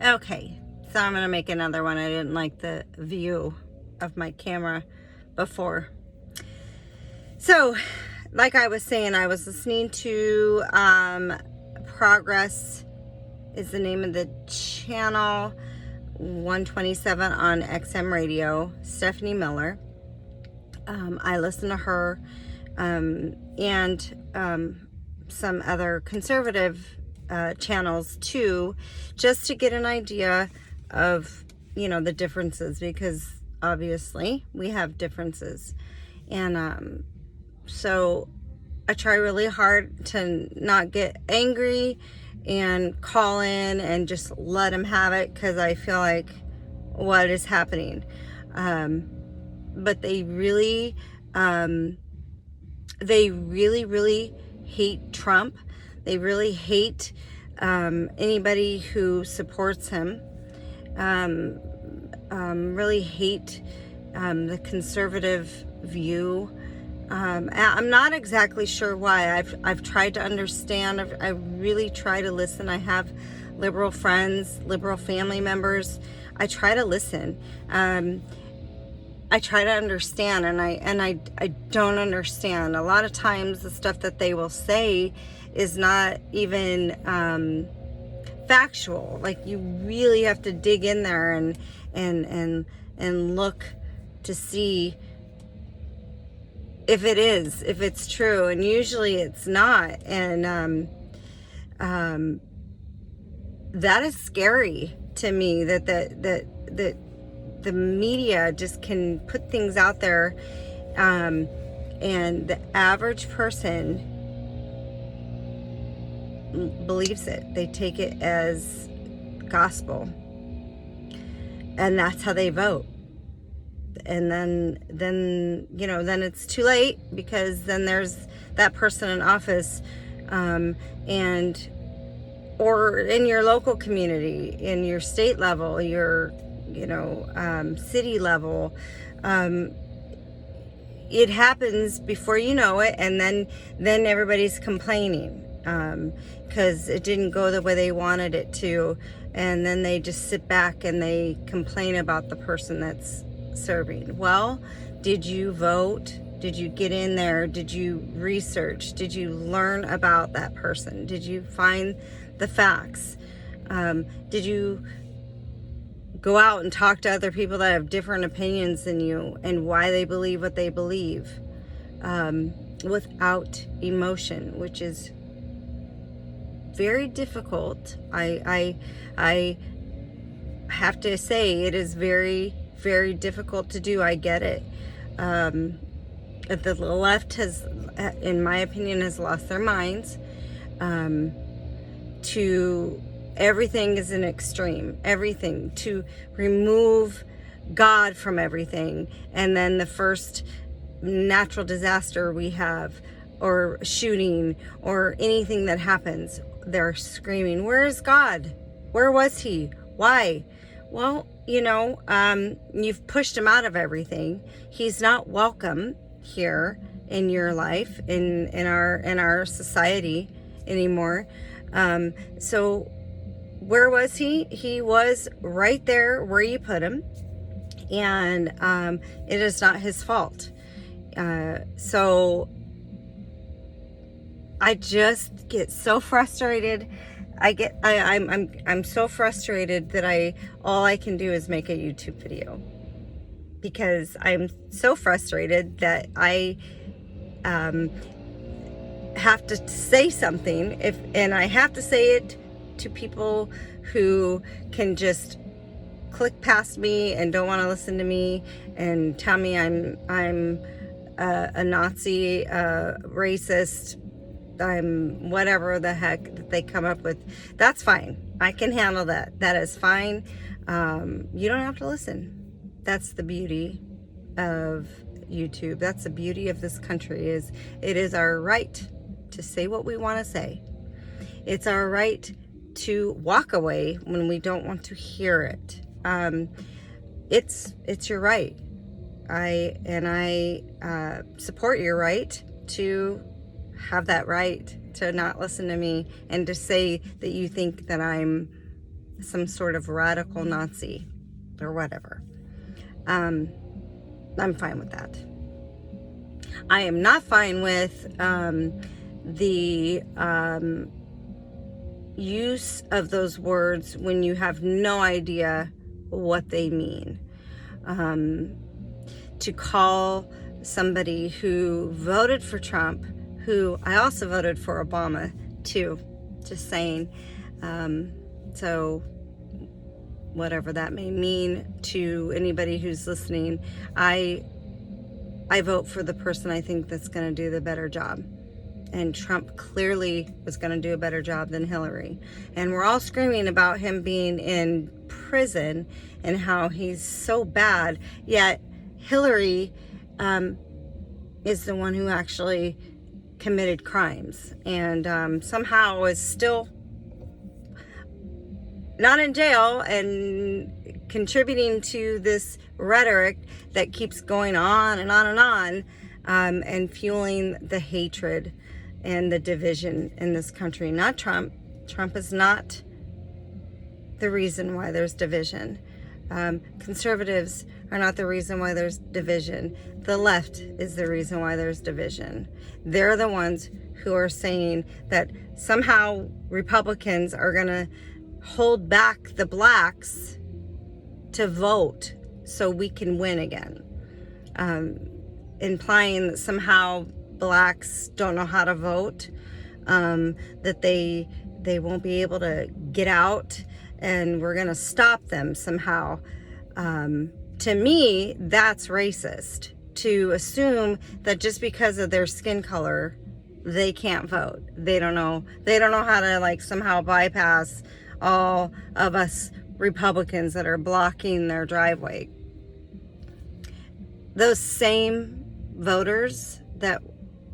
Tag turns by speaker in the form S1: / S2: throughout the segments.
S1: Okay, so I'm gonna make another one. I didn't like the view of my camera before. So, like I was saying, I was listening to Progress is the name of the channel, 127 on XM Radio, Stephanie Miller. I listen to her and some other conservative channels too, just to get an idea of, the differences, because obviously we have differences. And so I try really hard to not get angry and call in and just let them have it, because I feel like what is happening. But they really, really hate Trump. They really hate anybody who supports him. Really hate the conservative view. I'm not exactly sure why. I've tried to understand. I really try to listen. I have liberal friends, liberal family members. I try to listen. I try to understand, and I don't understand. A lot of times the stuff that they will say is not even factual. Like, you really have to dig in there and look to see if it's true, and usually it's not. And that is scary to me, that the media just can put things out there, and the average person believes it. They take it as gospel, and that's how they vote. And then it's too late, because then there's that person in office, and or in your local community, in your state level, your city level, it happens before you know it, and then everybody's complaining because it didn't go the way they wanted it to, and then they just sit back and they complain about the person that's serving. Well, did you vote? Did you get in there? Did you research? Did you learn about that person? Did you find the facts? Did you go out and talk to other people that have different opinions than you, and why they believe what they believe, without emotion, which is very difficult. I have to say, it is very, very difficult to do. I get it. The left has, in my opinion, has lost their minds. To everything is an extreme. Everything, to remove God from everything, and then the first natural disaster we have, or shooting, or anything that happens, they're screaming, "Where is God? Where was he? Why?" Well, you've pushed him out of everything. He's not welcome here in your life, in our society anymore. So where was he? He was right there where you put him, and it is not his fault. So I just get so frustrated. I'm so frustrated that all I can do is make a YouTube video, because I'm so frustrated that I have to say something, and I have to say it to people who can just click past me and don't want to listen to me and tell me I'm a Nazi, racist, I'm whatever the heck that they come up with. That's fine. I can handle that. That is fine. You don't have to listen. That's the beauty of YouTube. That's the beauty of this country, is it is our right to say what we want to say. It's our right to walk away when we don't want to hear it. It's your right. I support your right to have that right to not listen to me, and to say that you think that I'm some sort of radical Nazi or whatever. I'm fine with that. I am not fine with the use of those words when you have no idea what they mean. To call somebody who voted for Trump, who I also voted for Obama too, just saying, so whatever that may mean to anybody who's listening, I vote for the person I think that's going to do the better job. And Trump clearly was going to do a better job than Hillary. And we're all screaming about him being in prison and how he's so bad. Yet Hillary is the one who actually committed crimes and somehow is still not in jail and contributing to this rhetoric that keeps going on and on and on, and fueling the hatred and the division in this country. Not Trump. Trump is not the reason why there's division. Conservatives are not the reason why there's division. The left is the reason why there's division. They're the ones who are saying that somehow Republicans are going to hold back the blacks to vote so we can win again. Implying that somehow blacks don't know how to vote, that they won't be able to get out, and we're going to stop them somehow. To me, that's racist, to assume that just because of their skin color, they can't vote. They don't know how to like somehow bypass all of us Republicans that are blocking their driveway. Those same voters that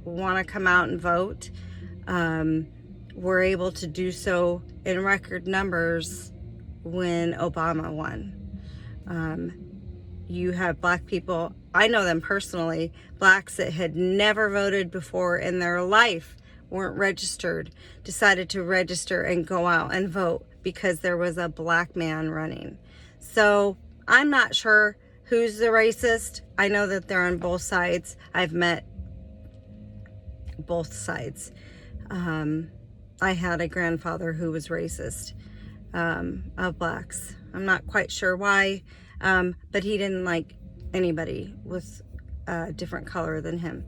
S1: want to come out and vote were able to do so in record numbers when Obama won. You have black people, I know them personally, blacks that had never voted before in their life, weren't registered, decided to register and go out and vote because there was a black man running. So I'm not sure who's the racist. I know that they're on both sides. I've met both sides. I had a grandfather who was racist of blacks. I'm not quite sure why, but he didn't like anybody with a different color than him.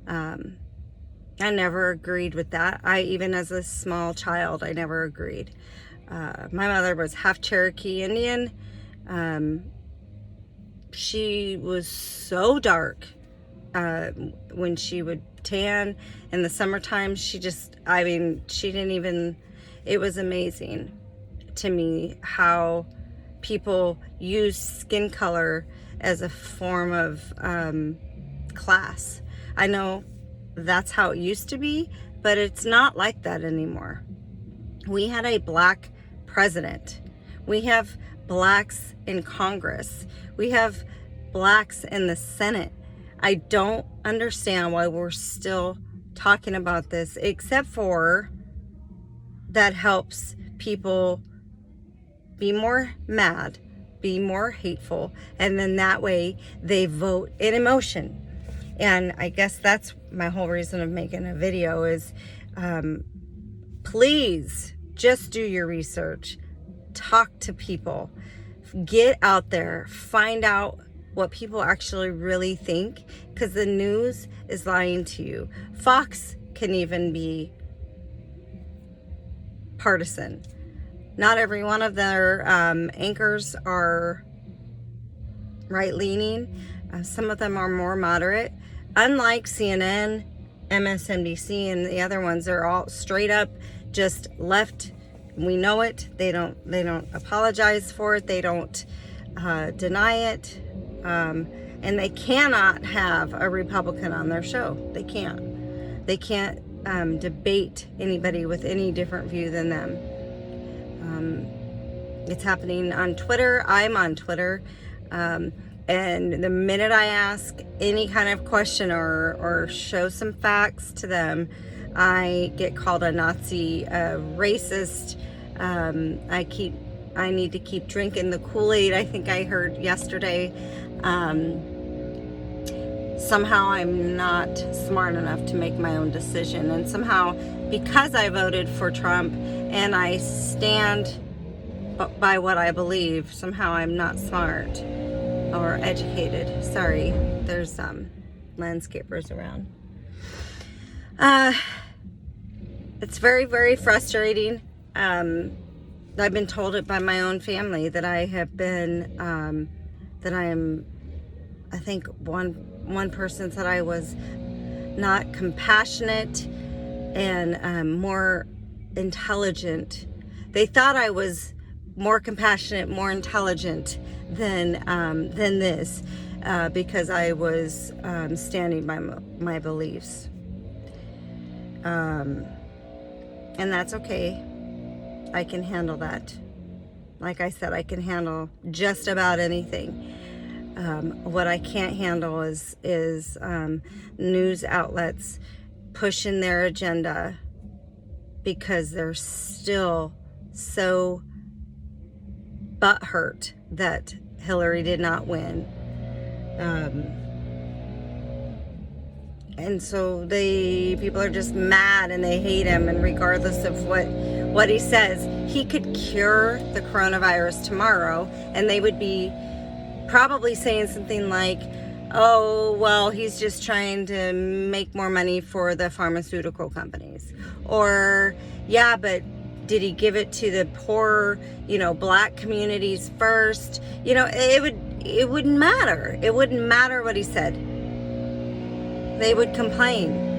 S1: I never agreed with that. Even as a small child, I never agreed. My mother was half Cherokee Indian. She was so dark when she would tan in the summertime. She didn't even, it was amazing to me how people use skin color as a form of class. I know that's how it used to be, but it's not like that anymore. We had a black president. We have blacks in Congress. We have blacks in the Senate. I don't understand why we're still talking about this, except for that helps people be more mad, be more hateful, and then that way they vote in emotion. And I guess that's my whole reason of making a video is please just do your research, talk to people, get out there, find out what people actually really think, because the news is lying to you. Fox can even be partisan. Not every one of their anchors are right-leaning. Some of them are more moderate. Unlike CNN, MSNBC, and the other ones, are all straight up just left. We know it. They don't apologize for it. They don't deny it. And they cannot have a Republican on their show. They can't. They can't debate anybody with any different view than them. It's happening on Twitter. I'm on Twitter. And the minute I ask any kind of question or show some facts to them, I get called a Nazi, a racist. I keep I need to keep drinking the Kool-Aid. I think I heard yesterday. Somehow I'm not smart enough to make my own decision. And somehow, because I voted for Trump and I stand by what I believe, somehow I'm not smart or educated. Sorry, there's landscapers around. It's very, very frustrating. I've been told it by my own family that I have been, that I am, I think one person said I was not compassionate and more intelligent. They thought I was more compassionate, more intelligent than this, because I was standing by my beliefs. And that's okay. I can handle that. Like I said, I can handle just about anything. What I can't handle is news outlets pushing their agenda because they're still so butthurt that Hillary did not win. And so people are just mad and they hate him, and regardless of what he says, he could cure the coronavirus tomorrow, and they would be probably saying something like, oh, well, he's just trying to make more money for the pharmaceutical companies. Or, yeah, but did he give it to the poor, black communities first? It wouldn't matter. It wouldn't matter what he said. They would complain.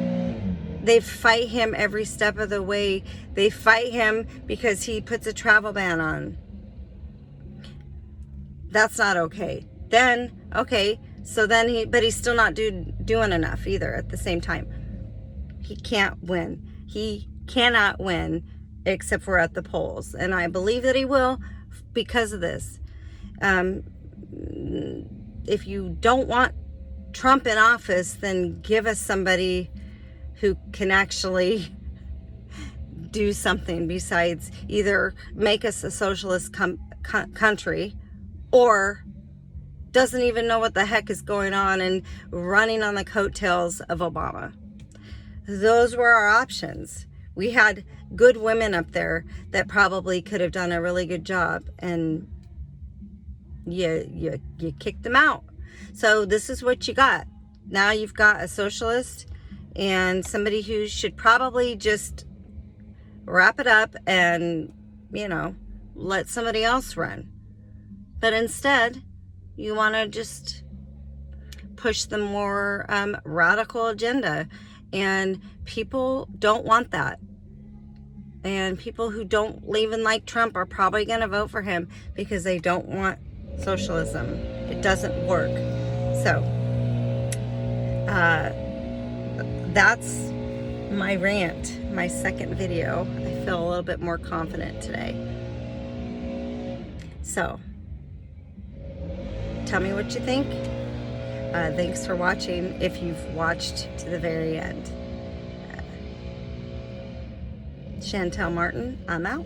S1: They fight him every step of the way. They fight him because he puts a travel ban on. That's not okay. Then, okay, so then but he's still not doing enough either at the same time. He can't win. He cannot win except for at the polls. And I believe that he will because of this. If you don't want Trump in office, then give us somebody who can actually do something besides either make us a socialist country or doesn't even know what the heck is going on and running on the coattails of Obama. Those were our options. We had good women up there that probably could have done a really good job, and you kicked them out. So this is what you got. Now you've got a socialist and somebody who should probably just wrap it up and, let somebody else run. But instead, you want to just push the more radical agenda. And people don't want that. And people who don't even like Trump are probably going to vote for him because they don't want socialism. It doesn't work. So, that's my rant, my second video. I feel a little bit more confident today. So, tell me what you think. Thanks for watching if you've watched to the very end. Chantel Martin, I'm out.